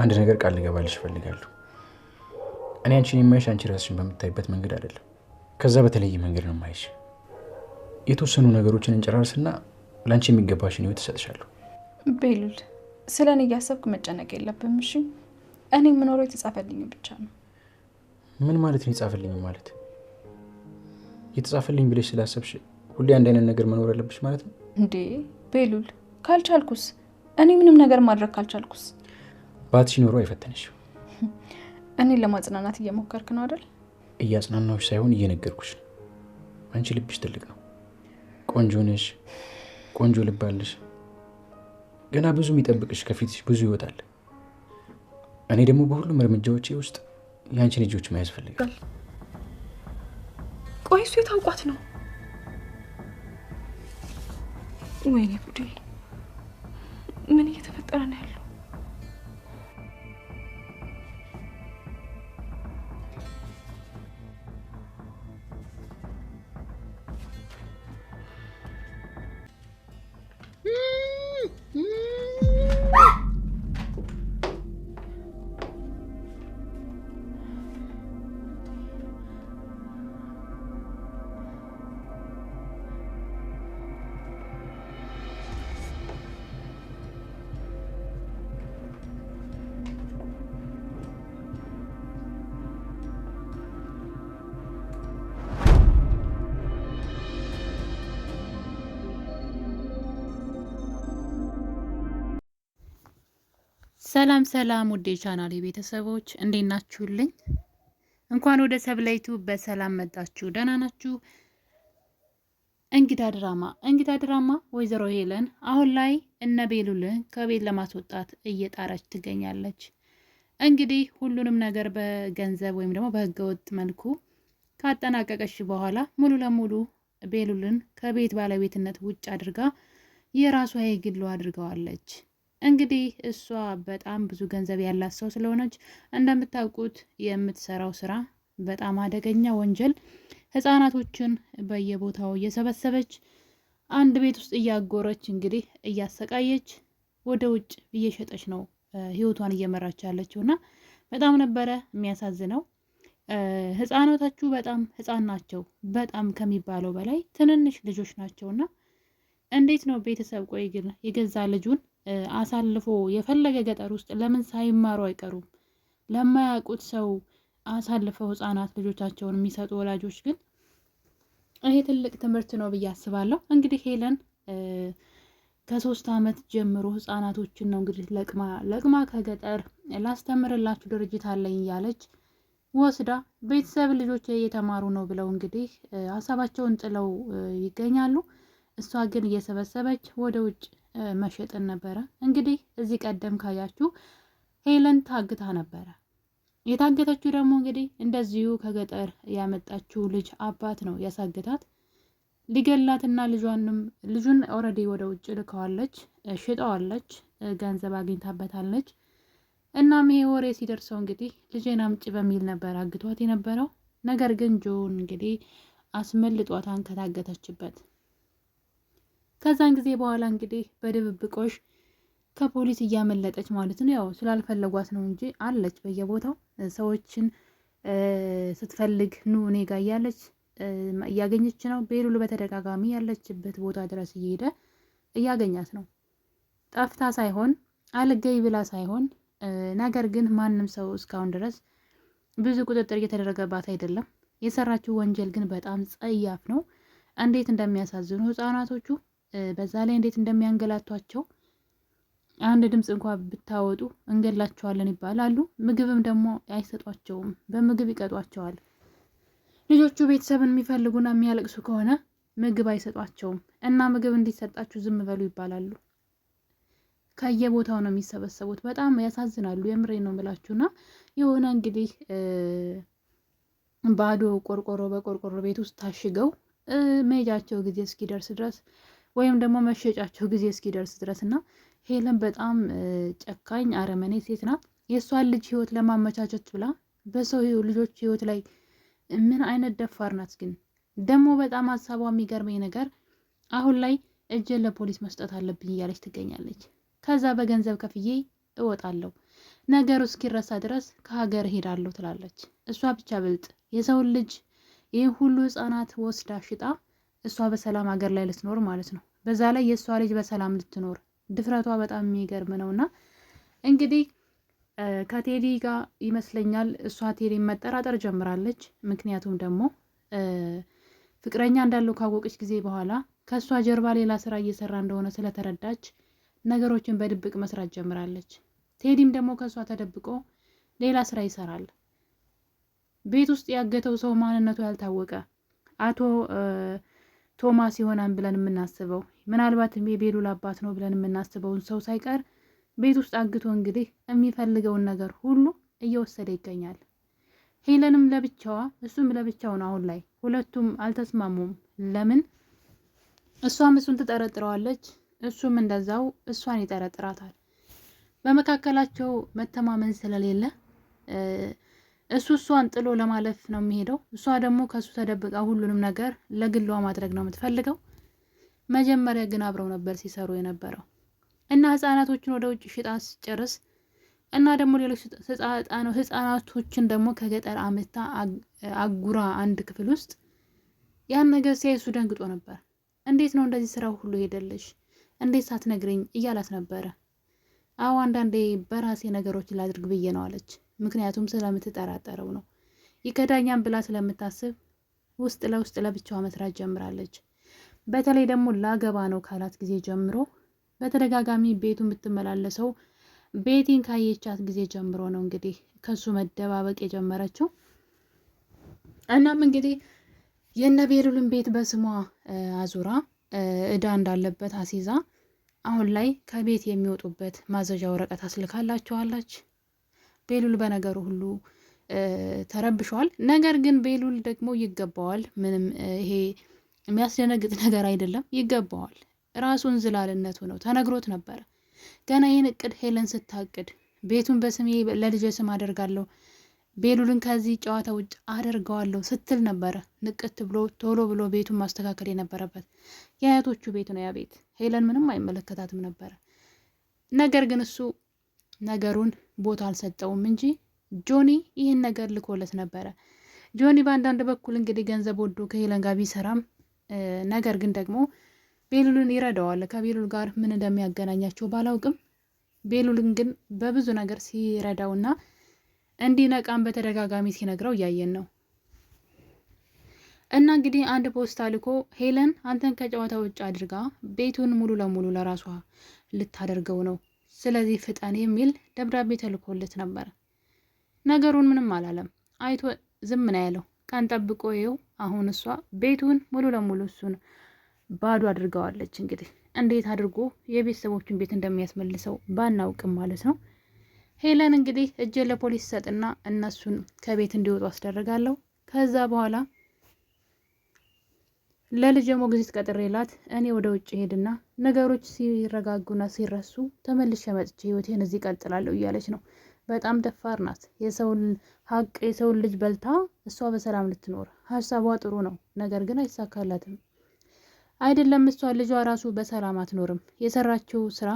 አንድ ነገር ቃል ልገባልሽ እፈልጋለሁ። እኔ አንቺን የማይሽ አንቺ ራስሽን በምታይበት መንገድ አይደለም፣ ከዛ በተለየ መንገድ ነው የማይሽ። የተወሰኑ ነገሮችን እንጨራርስና ለአንቺ የሚገባሽን ህይወት እሰጥሻለሁ። ቤሉል፣ ስለ እኔ እያሰብክ መጨነቅ የለብም እሺ? እኔ የምኖረው የተጻፈልኝ ብቻ ነው። ምን ማለት ነው የተጻፈልኝ ማለት? የተጻፈልኝ ብለሽ ስላሰብሽ ሁሌ አንድ አይነት ነገር መኖር አለብሽ ማለት ነው እንዴ? ቤሉል፣ ካልቻልኩስ? እኔ ምንም ነገር ማድረግ ካልቻልኩስ? ባትሽ ኖሮ አይፈተንሽ። እኔን ለማጽናናት እየሞከርክ ነው አይደል? እያጽናናሁሽ ሳይሆን እየነገርኩሽ ነው። አንቺ ልብሽ ትልቅ ነው፣ ቆንጆ ነሽ፣ ቆንጆ ልብ አለሽ። ገና ብዙ የሚጠብቅሽ ከፊትሽ ብዙ ይወጣል። እኔ ደግሞ በሁሉም እርምጃዎቼ ውስጥ የአንቺ ልጆች መያዝ ፈልጋለሁ። ቆይ እሱ የታውቋት ነው? ወይኔ ጉዴ! ምን እየተፈጠረ ነው ያለው? ሰላም ሰላም ውዴ ቻናሌ ቤተሰቦች እንዴት ናችሁልኝ? እንኳን ወደ ሰብለይቱ በሰላም መጣችሁ። ደህና ናችሁ? እንግዳ ድራማ ወይዘሮ ሄለን አሁን ላይ እነ ቤሉልን ከቤት ለማስወጣት እየጣረች ትገኛለች። እንግዲህ ሁሉንም ነገር በገንዘብ ወይም ደግሞ በህገወጥ መልኩ ካጠናቀቀች በኋላ ሙሉ ለሙሉ ቤሉልን ከቤት ባለቤትነት ውጭ አድርጋ የራሷ የግሏ አድርገዋለች። እንግዲህ እሷ በጣም ብዙ ገንዘብ ያላት ሰው ስለሆነች እንደምታውቁት የምትሰራው ስራ በጣም አደገኛ ወንጀል፣ ህፃናቶችን በየቦታው እየሰበሰበች አንድ ቤት ውስጥ እያጎረች እንግዲህ እያሰቃየች ወደ ውጭ እየሸጠች ነው ህይወቷን እየመራች ያለችው እና በጣም ነበረ የሚያሳዝነው። ህፃናቶቹ በጣም ህፃን ናቸው፣ በጣም ከሚባለው በላይ ትንንሽ ልጆች ናቸውና እንዴት ነው ቤተሰብ ቆይ ግን የገዛ ልጁን አሳልፎ የፈለገ ገጠር ውስጥ ለምን ሳይማሩ አይቀሩም? ለማያውቁት ሰው አሳልፈው ህፃናት ልጆቻቸውን የሚሰጡ ወላጆች ግን ይሄ ትልቅ ትምህርት ነው ብዬ አስባለሁ። እንግዲህ ሄለን ከ3 ዓመት ጀምሮ ህፃናቶችን ነው እንግዲህ ለቅማ ከገጠር ላስተምርላችሁ ድርጅት አለኝ እያለች ወስዳ ቤተሰብ ልጆች እየተማሩ ነው ብለው እንግዲህ ሀሳባቸውን ጥለው ይገኛሉ። እሷ ግን እየሰበሰበች ወደ ውጭ መሸጥን ነበረ። እንግዲህ እዚህ ቀደም ካያችሁ ሄለን ታግታ ነበረ። የታገተችው ደግሞ እንግዲህ እንደዚሁ ከገጠር ያመጣችው ልጅ አባት ነው ያሳገታት። ሊገላትና ልጁን ኦልሬዲ ወደ ውጭ ልከዋለች፣ ሽጠዋለች፣ ገንዘብ አግኝታበታለች። እናም ይሄ ወሬ ሲደርሰው እንግዲህ ልጄን አምጪ በሚል ነበር አግቷት የነበረው። ነገር ግን ጆን እንግዲህ አስመልጧታን ከታገተችበት። ከዛን ጊዜ በኋላ እንግዲህ በድብብቆሽ ከፖሊስ እያመለጠች ማለት ነው። ያው ስላልፈለጓት ነው እንጂ አለች በየቦታው ሰዎችን ስትፈልግ ኑ እኔ ጋ እያለች እያገኘች ነው። ቤሉል በተደጋጋሚ ያለችበት ቦታ ድረስ እየሄደ እያገኛት ነው። ጠፍታ ሳይሆን አልገኝ ብላ ሳይሆን፣ ነገር ግን ማንም ሰው እስካሁን ድረስ ብዙ ቁጥጥር እየተደረገባት አይደለም። የሰራችው ወንጀል ግን በጣም ጸያፍ ነው። እንዴት እንደሚያሳዝኑ ህፃናቶቹ፣ በዛ ላይ እንዴት እንደሚያንገላቷቸው። አንድ ድምፅ እንኳን ብታወጡ እንገላቸዋለን ይባላሉ። ምግብም ደግሞ አይሰጧቸውም፣ በምግብ ይቀጧቸዋል። ልጆቹ ቤተሰብን የሚፈልጉና የሚያለቅሱ ከሆነ ምግብ አይሰጧቸውም እና ምግብ እንዲሰጣችሁ ዝም በሉ ይባላሉ። ከየቦታው ነው የሚሰበሰቡት። በጣም ያሳዝናሉ። የምሬ ነው የምላችሁና የሆነ እንግዲህ ባዶ ቆርቆሮ በቆርቆሮ ቤት ውስጥ ታሽገው መሄጃቸው ጊዜ እስኪደርስ ድረስ ወይም ደግሞ መሸጫቸው ጊዜ እስኪደርስ ድረስ እና ሄለን በጣም ጨካኝ አረመኔ ሴት ናት። የእሷን ልጅ ህይወት ለማመቻቸት ብላ በሰው ልጆች ህይወት ላይ ምን አይነት ደፋር ናት ግን! ደግሞ በጣም ሀሳቧ የሚገርመኝ ነገር አሁን ላይ እጄን ለፖሊስ መስጠት አለብኝ እያለች ትገኛለች። ከዛ በገንዘብ ከፍዬ እወጣለሁ፣ ነገሩ እስኪረሳ ድረስ ከሀገር ሄዳለሁ ትላለች። እሷ ብቻ ብልጥ የሰውን ልጅ ይህ ሁሉ ህጻናት ወስዳ ሽጣ እሷ በሰላም ሀገር ላይ ልትኖር ማለት ነው። በዛ ላይ የእሷ ልጅ በሰላም ልትኖር ድፍረቷ በጣም የሚገርም ነው። እና እንግዲህ ከቴዲ ጋር ይመስለኛል እሷ ቴዲ መጠራጠር ጀምራለች። ምክንያቱም ደግሞ ፍቅረኛ እንዳለው ካወቀች ጊዜ በኋላ ከእሷ ጀርባ ሌላ ስራ እየሰራ እንደሆነ ስለተረዳች ነገሮችን በድብቅ መስራት ጀምራለች። ቴዲም ደግሞ ከእሷ ተደብቆ ሌላ ስራ ይሰራል። ቤት ውስጥ ያገተው ሰው ማንነቱ ያልታወቀ አቶ ቶማስ ይሆናል ብለን የምናስበው ምናልባት የቤሉል አባት ነው ብለን የምናስበውን ሰው ሳይቀር ቤት ውስጥ አግቶ እንግዲህ የሚፈልገውን ነገር ሁሉ እየወሰደ ይገኛል። ሄለንም ለብቻዋ እሱም ለብቻው ነው። አሁን ላይ ሁለቱም አልተስማሙም። ለምን? እሷም እሱን ትጠረጥረዋለች፣ እሱም እንደዛው እሷን ይጠረጥራታል። በመካከላቸው መተማመን ስለሌለ እሱ እሷን ጥሎ ለማለፍ ነው የሚሄደው። እሷ ደግሞ ከእሱ ተደብቃ ሁሉንም ነገር ለግሏ ማድረግ ነው የምትፈልገው። መጀመሪያ ግን አብረው ነበር ሲሰሩ የነበረው እና ህጻናቶችን ወደ ውጭ ሽጣ ስጨርስ እና ደግሞ ሌሎች ህጻናቶችን ደግሞ ከገጠር አመታ አጉራ አንድ ክፍል ውስጥ ያን ነገር ሲያይ እሱ ደንግጦ ነበር። እንዴት ነው እንደዚህ ስራው ሁሉ ሄደልሽ? እንዴት ሳትነግረኝ እያላት ነበረ። አዎ አንዳንዴ በራሴ ነገሮችን ላድርግ ብዬ ነው አለች። ምክንያቱም ስለምትጠራጠረው ነው። ይከዳኛም ብላ ስለምታስብ ውስጥ ለውስጥ ለብቻዋ መስራት ጀምራለች። በተለይ ደግሞ ላገባ ነው ካላት ጊዜ ጀምሮ በተደጋጋሚ ቤቱ የምትመላለሰው ቤቲን ካየቻት ጊዜ ጀምሮ ነው እንግዲህ ከሱ መደባበቅ የጀመረችው። እናም እንግዲህ የነ ቤሉልን ቤት በስሟ አዙራ እዳ እንዳለበት አሲዛ አሁን ላይ ከቤት የሚወጡበት ማዘዣ ወረቀት አስልካላቸዋለች። ቤሉል በነገሩ ሁሉ ተረብሿል። ነገር ግን ቤሉል ደግሞ ይገባዋል። ምንም ይሄ የሚያስደነግጥ ነገር አይደለም። ይገባዋል። ራሱን ዝላልነቱ ነው። ተነግሮት ነበረ ገና ይህን እቅድ ሄለን ስታቅድ ቤቱን በስሜ ለልጄ ስም አደርጋለሁ፣ ቤሉልን ከዚህ ጨዋታ ውጭ አደርገዋለሁ ስትል ነበረ ንቅት ብሎ ቶሎ ብሎ ቤቱን ማስተካከል የነበረበት። የአያቶቹ ቤት ነው ያ ቤት። ሄለን ምንም አይመለከታትም ነበረ። ነገር ግን እሱ ነገሩን ቦታ አልሰጠውም እንጂ ጆኒ ይህን ነገር ልኮለት ነበረ። ጆኒ በአንዳንድ በኩል እንግዲህ ገንዘብ ወዶ ከሄለን ጋር ቢሰራም ነገር ግን ደግሞ ቤሉልን ይረዳዋል። ከቤሉል ጋር ምን እንደሚያገናኛቸው ባላውቅም ቤሉልን ግን በብዙ ነገር ሲረዳውና እንዲነቃም በተደጋጋሚ ሲነግረው እያየን ነው። እና እንግዲህ አንድ ፖስታ ልኮ ሄለን አንተን ከጨዋታ ውጭ አድርጋ ቤቱን ሙሉ ለሙሉ ለራሷ ልታደርገው ነው፣ ስለዚህ ፍጠን የሚል ደብዳቤ ተልኮለት ነበር። ነገሩን ምንም አላለም። አይቶ ዝም ነው ያለው። ቀን ጠብቆ ይኸው አሁን እሷ ቤቱን ሙሉ ለሙሉ እሱን ባዶ አድርገዋለች። እንግዲህ እንዴት አድርጎ የቤተሰቦቹን ቤት እንደሚያስመልሰው ባናውቅም ማለት ነው። ሄለን እንግዲህ እጄን ለፖሊስ ሰጥና እነሱን ከቤት እንዲወጡ አስደርጋለሁ። ከዛ በኋላ ለልጅ ሞግዚት ቀጥሬላት እኔ ወደ ውጭ ሄድና ነገሮች ሲረጋጉና ሲረሱ ተመልሼ መጥቼ ህይወቴን እዚህ ቀጥላለሁ እያለች ነው። በጣም ደፋር ናት። የሰውን ሀቅ የሰውን ልጅ በልታ እሷ በሰላም ልትኖር ሀሳቧ ጥሩ ነው። ነገር ግን አይሳካላትም። አይደለም እሷ ልጇ ራሱ በሰላም አትኖርም። የሰራችው ስራ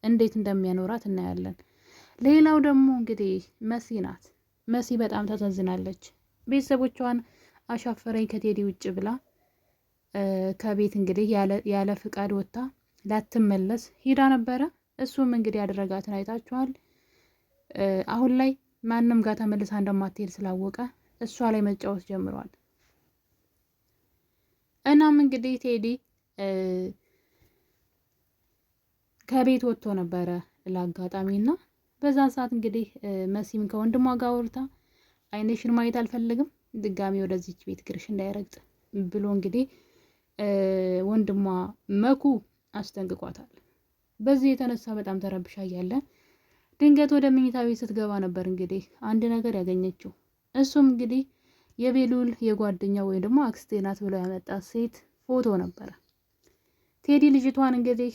እንዴት እንደሚያኖራት እናያለን። ሌላው ደግሞ እንግዲህ መሲ ናት። መሲ በጣም ታሳዝናለች። ቤተሰቦቿን አሻፈረኝ ከቴዲ ውጭ ብላ ከቤት እንግዲህ ያለ ፍቃድ ወጥታ ላትመለስ ሂዳ ነበረ። እሱም እንግዲህ ያደረጋትን አይታችኋል። አሁን ላይ ማንም ጋር ተመልሳ እንደማትሄድ ስላወቀ እሷ ላይ መጫወት ጀምሯል። እናም እንግዲህ ቴዲ ከቤት ወጥቶ ነበረ ለአጋጣሚና በዛን ሰዓት እንግዲህ መሲም ከወንድሟ ጋር ወርታ አይንሽን ማየት አልፈልግም ድጋሚ ወደዚች ቤት ግርሽ እንዳይረግጥ ብሎ እንግዲህ ወንድሟ መኩ አስጠንቅቋታል። በዚህ የተነሳ በጣም ተረብሻ እያለ ድንገት ወደ መኝታ ቤት ስትገባ ነበር እንግዲህ አንድ ነገር ያገኘችው። እሱም እንግዲህ የቤሉል የጓደኛ ወይ ደግሞ አክስቴ ናት ብሎ ያመጣት ሴት ፎቶ ነበረ። ቴዲ ልጅቷን እንግዲህ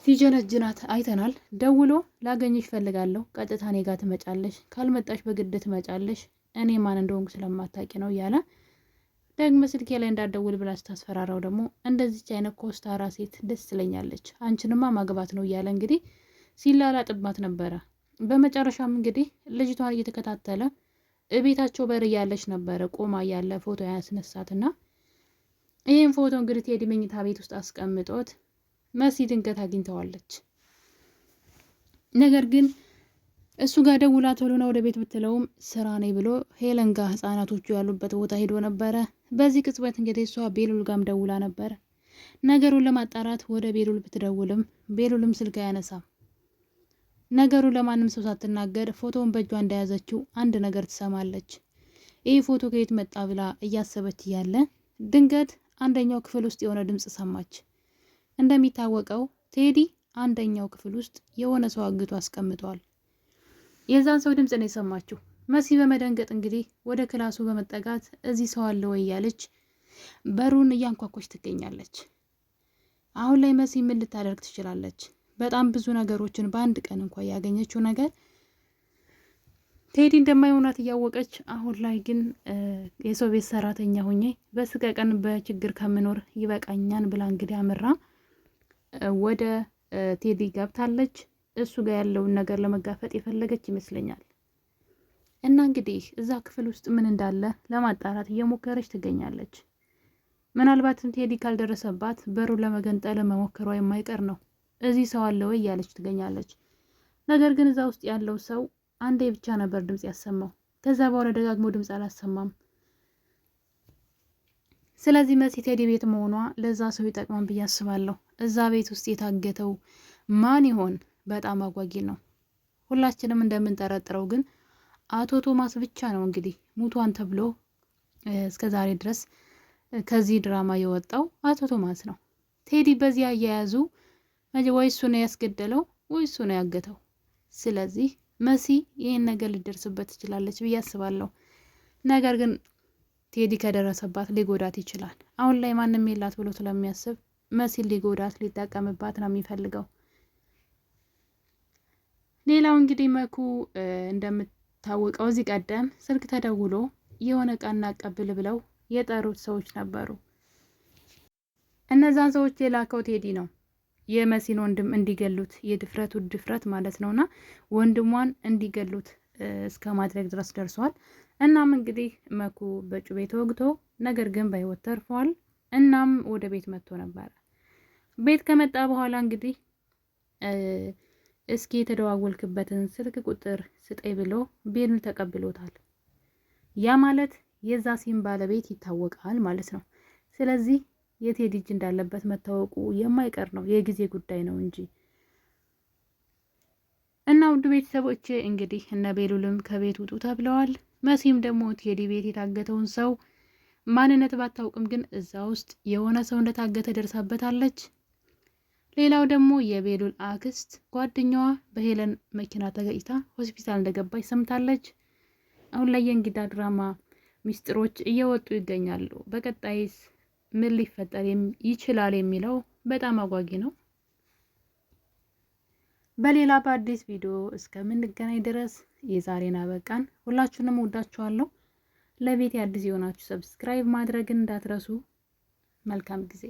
ሲጀነጅናት አይተናል። ደውሎ ላገኝሽ ፈልጋለሁ፣ ቀጥታ እኔ ጋር ትመጫለሽ፣ ካልመጣሽ በግድ ትመጫለሽ፣ እኔ ማን እንደሆንኩ ስለማታውቂ ነው እያለ ደግሞ ስልኬ ላይ እንዳትደውል ብላ ስታስፈራራው ደግሞ እንደዚች አይነት ኮስታራ ሴት ደስ ትለኛለች፣ አንቺንማ ማግባት ነው እያለ እንግዲህ ሲላላጥባት ነበረ። በመጨረሻም እንግዲህ ልጅቷን እየተከታተለ እቤታቸው በር እያለች ነበረ ቆማ ያለ ፎቶ ያስነሳትና ይህን ፎቶ እንግዲህ ቴዲ መኝታ ቤት ውስጥ አስቀምጦት መሲ ድንገት አግኝተዋለች። ነገር ግን እሱ ጋር ደውላ ቶሎና ወደ ቤት ብትለውም ስራ ነኝ ብሎ ሄለን ጋር ህጻናቶቹ ያሉበት ቦታ ሄዶ ነበረ። በዚህ ቅጽበት እንግዲህ እሷ ቤሉል ጋም ደውላ ነበረ። ነገሩን ለማጣራት ወደ ቤሉል ብትደውልም ቤሉልም ስልክ አያነሳም። ነገሩ ለማንም ሰው ሳትናገር ፎቶውን በእጇ እንደያዘችው አንድ ነገር ትሰማለች። ይህ ፎቶ ከየት መጣ ብላ እያሰበች እያለ ድንገት አንደኛው ክፍል ውስጥ የሆነ ድምፅ ሰማች። እንደሚታወቀው ቴዲ አንደኛው ክፍል ውስጥ የሆነ ሰው አግቶ አስቀምጧል። የዛን ሰው ድምፅ ነው የሰማችው። መሲ በመደንገጥ እንግዲህ ወደ ክላሱ በመጠጋት እዚህ ሰው አለ ወይ ያለች በሩን እያንኳኮች ትገኛለች። አሁን ላይ መሲ ምን ልታደርግ ትችላለች? በጣም ብዙ ነገሮችን በአንድ ቀን እንኳን ያገኘችው ነገር ቴዲ እንደማይሆናት እያወቀች አሁን ላይ ግን የሰው ቤት ሰራተኛ ሆኜ በስቀ ቀን በችግር ከምኖር ይበቃኛን ብላ እንግዲህ አምራ ወደ ቴዲ ገብታለች። እሱ ጋር ያለውን ነገር ለመጋፈጥ የፈለገች ይመስለኛል። እና እንግዲህ እዛ ክፍል ውስጥ ምን እንዳለ ለማጣራት እየሞከረች ትገኛለች። ምናልባትም ቴዲ ካልደረሰባት በሩን ለመገንጠል መሞከሯ የማይቀር ነው። እዚህ ሰው አለ ወይ እያለች ትገኛለች። ነገር ግን እዛ ውስጥ ያለው ሰው አንዴ ብቻ ነበር ድምጽ ያሰማው። ከዛ በኋላ ደጋግሞ ድምጽ አላሰማም። ስለዚህ መሲ ቴዲ ቤት መሆኗ ለዛ ሰው ይጠቅማን ብዬ አስባለሁ። እዛ ቤት ውስጥ የታገተው ማን ይሆን? በጣም አጓጊ ነው። ሁላችንም እንደምንጠረጥረው ግን አቶ ቶማስ ብቻ ነው እንግዲህ ሙቷን ተብሎ እስከ ዛሬ ድረስ ከዚህ ድራማ የወጣው አቶ ቶማስ ነው። ቴዲ በዚህ አያያዙ ወይ እሱ ነው ያስገደለው ወይ እሱ ነው ያገተው። ስለዚህ መሲ ይህን ነገር ሊደርስበት ትችላለች ብዬ አስባለሁ። ነገር ግን ቴዲ ከደረሰባት ሊጎዳት ይችላል። አሁን ላይ ማንም የላት ብሎ ስለሚያስብ መሲን ሊጎዳት ሊጠቀምባት ነው የሚፈልገው። ሌላው እንግዲህ መኩ እንደምታወቀው እዚህ ቀደም ስልክ ተደውሎ የሆነ ዕቃ እናቀብል ብለው የጠሩት ሰዎች ነበሩ። እነዛን ሰዎች የላከው ቴዲ ነው። የመሲን ወንድም እንዲገሉት የድፍረቱ ድፍረት ማለት ነውና ወንድሟን እንዲገሉት እስከ ማድረግ ድረስ ደርሷል። እናም እንግዲህ መኩ በጩቤ ተወግቶ ነገር ግን በህይወት ተርፏል። እናም ወደ ቤት መጥቶ ነበረ። ቤት ከመጣ በኋላ እንግዲህ እስኪ የተደዋወልክበትን ስልክ ቁጥር ስጠኝ ብሎ ቤሉል ተቀብሎታል። ያ ማለት የዛ ሲም ባለቤት ይታወቃል ማለት ነው። ስለዚህ የቴዲ እጅ እንዳለበት መታወቁ የማይቀር ነው፣ የጊዜ ጉዳይ ነው እንጂ። እና ውድ ቤተሰቦቼ እንግዲህ እነ ቤሉልም ከቤት ውጡ ተብለዋል። መሲም ደግሞ ቴዲ ቤት የታገተውን ሰው ማንነት ባታውቅም ግን እዛ ውስጥ የሆነ ሰው እንደታገተ ደርሳበታለች። ሌላው ደግሞ የቤሉል አክስት ጓደኛዋ በሄለን መኪና ተገጭታ ሆስፒታል እንደገባች ሰምታለች። አሁን ላይ የእንግዳ ድራማ ሚስጥሮች እየወጡ ይገኛሉ። በቀጣይስ ምን ሊፈጠር ይችላል የሚለው በጣም አጓጊ ነው። በሌላ በአዲስ ቪዲዮ እስከምንገናኝ ድረስ የዛሬን አበቃን። ሁላችሁንም ወዳችኋለሁ። ለቤት አዲስ የሆናችሁ ሰብስክራይብ ማድረግን እንዳትረሱ። መልካም ጊዜ